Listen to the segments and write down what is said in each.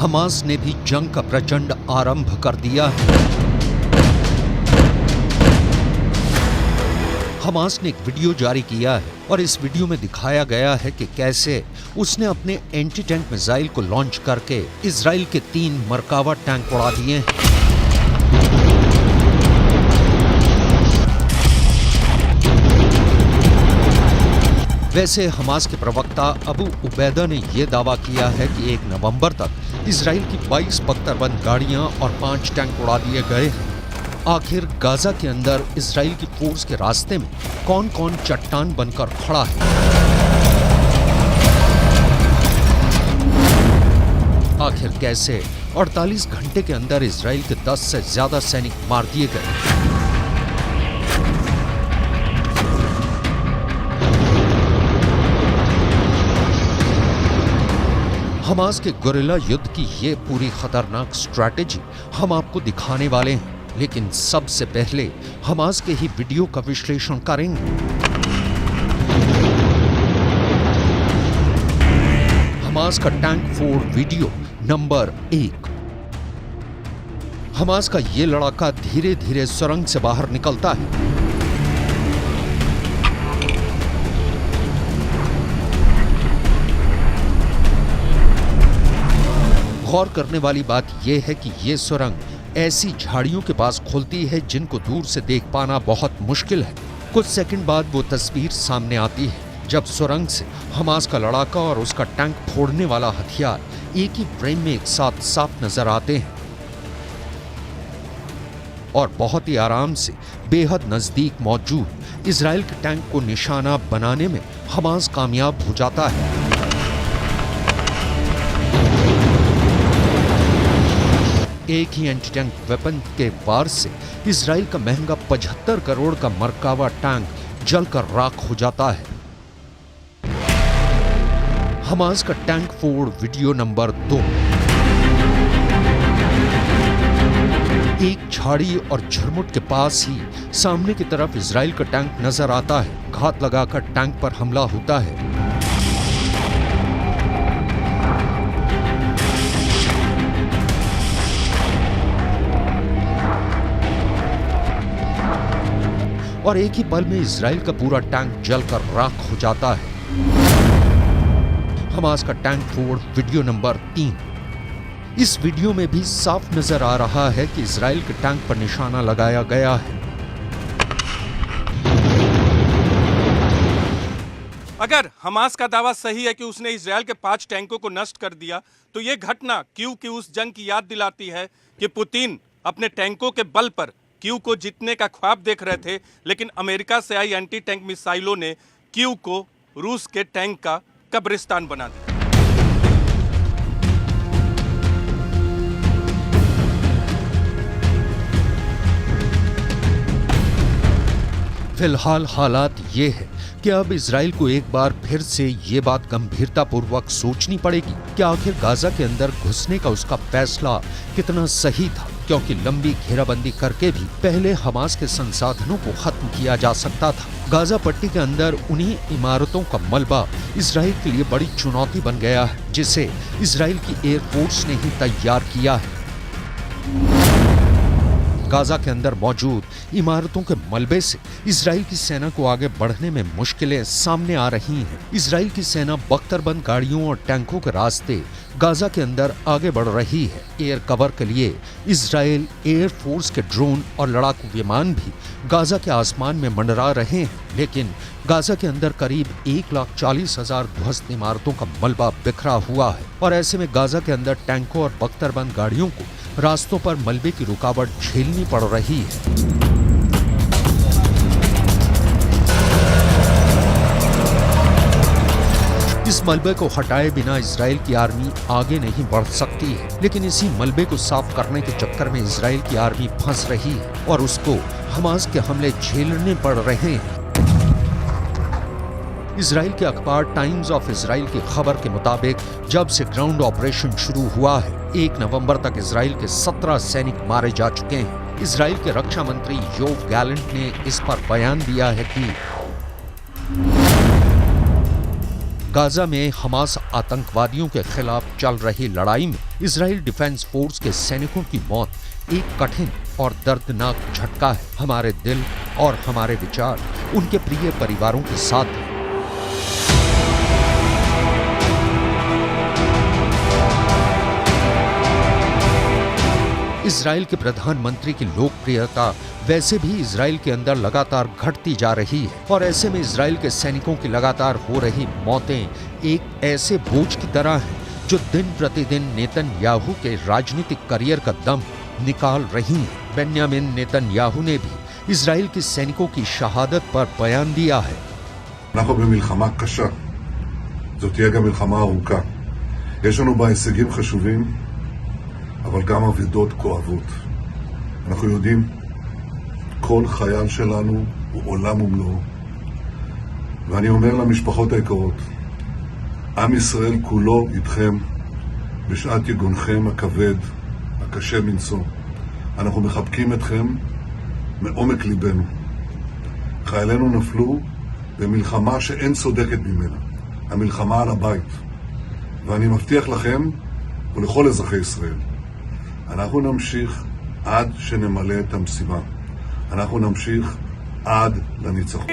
Hamas ने भी जंग का प्रचंड आरंभ कर दिया है। हमास ने एक वीडियो जारी किया है और इस वीडियो में दिखाया गया है कि कैसे उसने अपने एंटी टैंक मिसाइल को लॉन्च करके इजराइल के 3 मरकावा टैंक उड़ा दिए हैं। वैसे हमास के प्रवक्ता अबू उबैदा ने यह दावा किया है कि 1 नवंबर तक इजराइल की 22 बख्तरबंद गाड़ियां और 5 टैंक उड़ा दिए गए हैं। आखिर गाजा के अंदर इजराइल की फोर्स के रास्ते में कौन कौन चट्टान बनकर खड़ा है? आखिर कैसे 48 घंटे के अंदर इजराइल के 10 से ज्यादा सैनिक मार दिए गए? हमास के गुरिल्ला युद्ध की ये पूरी खतरनाक स्ट्रैटेजी हम आपको दिखाने वाले हैं, लेकिन सबसे पहले हमास के ही वीडियो का विश्लेषण करेंगे। हमास का टैंक फोड़ वीडियो नंबर 1। हमास का ये लड़ाका धीरे धीरे सुरंग से बाहर निकलता है। गौर करने वाली बात यह है कि यह सुरंग ऐसी झाड़ियों के पास खुलती है जिनको दूर से देख पाना बहुत मुश्किल है। कुछ सेकंड बाद वो तस्वीर सामने आती है जब सुरंग से हमास का लड़ाका और उसका टैंक फोड़ने वाला हथियार एक ही फ्रेम में एक साथ साफ नजर आते हैं और बहुत ही आराम से बेहद नजदीक मौजूद इजराइल के टैंक को निशाना बनाने में हमास कामयाब हो जाता है। एक ही एंटी टैंक वेपन के वार से इजराइल का महंगा 75 करोड़ का मरकावा टैंक जलकर राख हो जाता है। हमास का टैंक फोड़ वीडियो नंबर 2। एक झाड़ी और झुरमुट के पास ही सामने की तरफ इजराइल का टैंक नजर आता है। घात लगाकर टैंक पर हमला होता है। और एक ही पल में इजराइल का पूरा टैंक जलकर राख हो जाता है। हमास का टैंक फोड़ वीडियो नंबर 3। इस वीडियो में भी साफ नजर आ रहा है कि इजराइल के टैंक पर निशाना लगाया गया है। अगर हमास का दावा सही है कि उसने इजराइल के 5 टैंकों को नष्ट कर दिया, तो यह घटना क्यू की उस जंग की याद दिलाती है कि पुतिन अपने टैंकों के बल पर क्यू को जीतने का ख्वाब देख रहे थे, लेकिन अमेरिका से आई एंटी टैंक मिसाइलों ने क्यू को रूस के टैंक का कब्रिस्तान बना दिया। फिलहाल हालात ये है कि अब इजराइल को एक बार फिर से ये बात गंभीरतापूर्वक सोचनी पड़ेगी कि आखिर गाजा के अंदर घुसने का उसका फैसला कितना सही था, क्योंकि लंबी घेराबंदी करके भी पहले हमास के संसाधनों को खत्म किया जा सकता था। गाजा पट्टी के अंदर उन्हीं इमारतों का मलबा इजराइल के लिए बड़ी चुनौती बन गया है, जिसे इजराइल की एयरफोर्स ने ही तैयार किया है। गाजा के अंदर मौजूद इमारतों के मलबे से इजराइल की सेना को आगे बढ़ने में मुश्किलें सामने आ रही हैं। इजराइल की सेना बख्तरबंद गाड़ियों और टैंकों के रास्ते गाजा के अंदर आगे बढ़ रही है। एयर कवर के लिए इजराइल एयर फोर्स के ड्रोन और लड़ाकू विमान भी गाजा के आसमान में मंडरा रहे हैं, लेकिन गाजा के अंदर करीब 1,40,000 ध्वस्त इमारतों का मलबा बिखरा हुआ है और ऐसे में गाजा के अंदर टैंकों और बख्तरबंद गाड़ियों को रास्तों पर मलबे की रुकावट झेलनी पड़ रही है। इस मलबे को हटाए बिना इजराइल की आर्मी आगे नहीं बढ़ सकती है, लेकिन इसी मलबे को साफ करने के चक्कर में इजराइल की आर्मी फंस रही है और उसको हमास के हमले झेलने पड़ रहे हैं। इजराइल के अखबार टाइम्स ऑफ इजराइल की खबर के मुताबिक जब से ग्राउंड ऑपरेशन शुरू हुआ है, 1 नवंबर तक इजराइल के 17 सैनिक मारे जा चुके हैं। इजराइल के रक्षा मंत्री योव गैलेंट ने इस पर बयान दिया है कि गाजा में हमास आतंकवादियों के खिलाफ चल रही लड़ाई में इजराइल डिफेंस फोर्स के सैनिकों की मौत एक कठिन और दर्दनाक झटका है हमारे दिल और हमारे विचार उनके प्रिय परिवारों के साथ हैं। इजराइल के प्रधानमंत्री की लोकप्रियता वैसे भी इजराइल के अंदर लगातार घटती जा रही है और ऐसे में इजराइल के सैनिकों की लगातार हो रही मौतें एक ऐसे बोझ की तरह हैं जो दिन प्रतिदिन नेतन्याहू के राजनीतिक करियर का दम निकाल रही हैं। बेन्यामिन नेतन्याहू ने भी इजराइल के सैनिकों की शहादत पर बयान दिया है। אנחנו במלחמה קשה. זאת תהיה גם מלחמה ארוכה. יש לנו בה הישגים חשובים, אבל גם אבדות כואבות. אנחנו יודעים, כל חייל שלנו הוא עולם ומלואו. ואני אומר למשפחות היקרות, עם ישראל כולו איתכם בשעת יגונכם הכבד, הקשה מנשוא. אנחנו מחבקים אתכם מעומק ליבנו. חיילינו נפלו במלחמה שאין צודקת ממנה, המלחמה על הבית. ואני מבטיח לכם ולכל אזרחי ישראל, אנחנו נמשיך עד שנמלא את המשימה. אנחנו נמשיך עד לניצחון.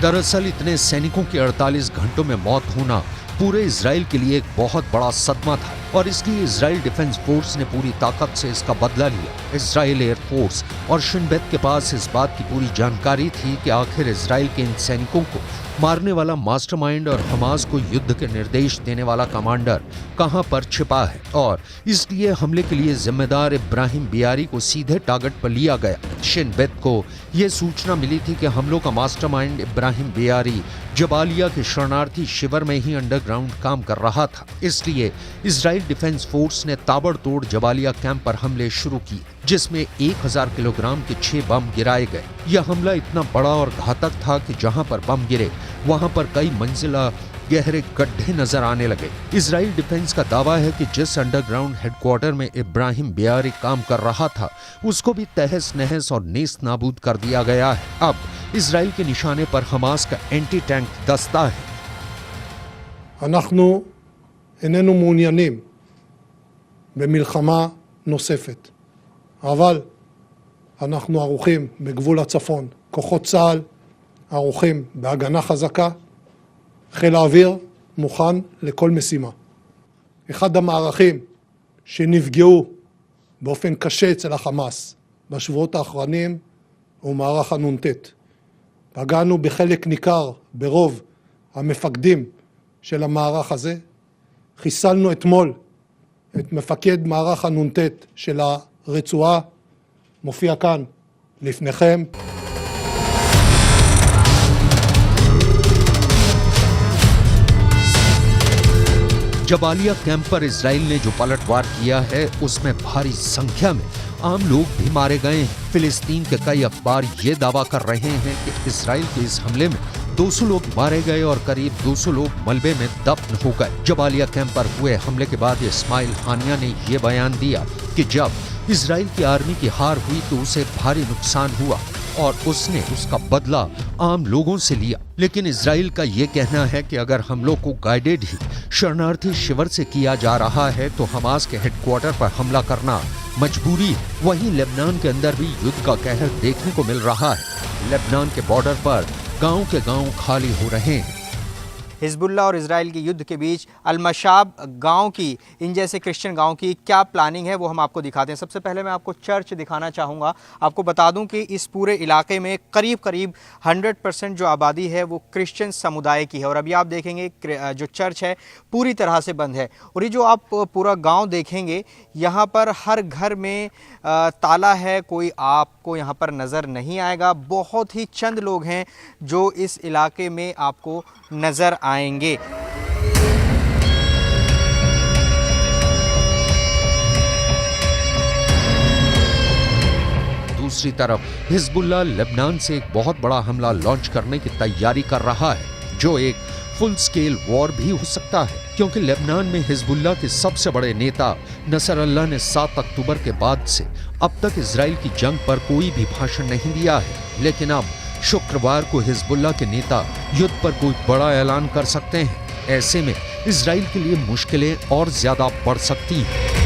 दरअसल इतने सैनिकों के 48 घंटों में मौत होना पूरे इजराइल के लिए एक बहुत बड़ा सदमा था और इसलिए इजराइल डिफेंस फोर्स ने पूरी ताकत से इसका बदला लिया। इजराइल एयरफोर्स और शिन बेत के पास इस बात की पूरी जानकारी थी कि आखिर इजराइल के इन सैनिकों को मारने वाला मास्टरमाइंड और हमास को युद्ध के निर्देश देने वाला कमांडर कहां पर छिपा है और इसलिए हमले के लिए जिम्मेदार इब्राहिम बियारी को सीधे टारगेट पर लिया गया। शिन बेत को यह सूचना मिली थी कि हमलों का मास्टरमाइंड इब्राहिम बियारी जबालिया के शरणार्थी शिविर में ही अंडरग्राउंड काम कर रहा था। इसलिए इजराइल डिफेंस फोर्स ने ताबड़तोड़ जबालिया कैंप पर हमले शुरू किए, जिसमें 1000 किलोग्राम के 6 बम गिराए गए। यह हमला इतना बड़ा और घातक था कि जहां पर बम गिरे वहां पर कई मंजिला गहरे गड्ढे नजर आने लगे। इजराइल डिफेंस का दावा है कि जिस अंडरग्राउंड हेडक्वार्टर में इब्राहिम बियारी काम कर रहा था उसको भी तहस नहस और नेस्त नाबूद कर दिया गया है। अब इजराइल के निशाने पर हमास का एंटी टैंक दस्ता है। אנחנו איננו מעוניינים במלחמה נוספת, אבל אנחנו ערוכים בגבול הצפון, כוחות צה"ל ערוכים בהגנה חזקה, חיל האוויר מוכן לכל משימה. אחד המערכים שנפגעו באופן קשה אצל החמאס בשבועות האחרונים הוא מערך הנ"ט. פגענו בחלק ניכר ברוב המפקדים של המערך הזה. חיסלנו אתמול את מפקד מערך הנ"ט של הרצועה, מופיע כאן לפניכם. जबालिया कैंप पर इजराइल ने जो पलटवार किया है उसमें भारी संख्या में आम लोग भी मारे गए हैं। फिलिस्तीन के कई अखबार ये दावा कर रहे हैं कि इजराइल के इस हमले में 200 लोग मारे गए और करीब 200 लोग मलबे में दफन हो गए। जबालिया कैंप पर हुए हमले के बाद इस्माइल हानिया ने ये बयान दिया कि जब इजराइल की आर्मी की हार हुई तो उसे भारी नुकसान हुआ और उसने उसका बदला आम लोगों से लिया। लेकिन इजराइल का ये कहना है कि अगर हमलों को गाइडेड ही शरणार्थी शिविर से किया जा रहा है तो हमास के हेडक्वार्टर पर हमला करना मजबूरी है। वहीं लेबनान के अंदर भी युद्ध का कहर देखने को मिल रहा है। लेबनान के बॉर्डर पर गांव के गांव खाली हो रहे हैं। हिजबुल्लाह और इजराइल के युद्ध के बीच अल-मशाब गांव की, इन जैसे क्रिश्चियन गांव की क्या प्लानिंग है वो हम आपको दिखाते हैं। सबसे पहले मैं आपको चर्च दिखाना चाहूँगा। आपको बता दूं कि इस पूरे इलाके में करीब 100% जो आबादी है वो क्रिश्चियन समुदाय की है और अभी आप देखेंगे जो चर्च है पूरी तरह से बंद है। और ये जो आप पूरा गाँव देखेंगे यहाँ पर हर घर में ताला है, कोई आपको यहाँ पर नज़र नहीं आएगा। बहुत ही चंद लोग हैं जो इस इलाके में आपको नज़र आएंगे। दूसरी तरफ हिजबुल्लाह लेबनान से एक बहुत बड़ा हमला लॉन्च करने की तैयारी कर रहा है, जो एक फुल स्केल वॉर भी हो सकता है, क्योंकि लेबनान में हिजबुल्लाह के सबसे बड़े नेता नसरल्लाह ने 7 अक्टूबर के बाद से अब तक इजराइल की जंग पर कोई भी भाषण नहीं दिया है। लेकिन अब शुक्रवार को हिजबुल्लाह के नेता युद्ध पर कोई बड़ा ऐलान कर सकते हैं। ऐसे में इजराइल के लिए मुश्किलें और ज्यादा बढ़ सकती हैं।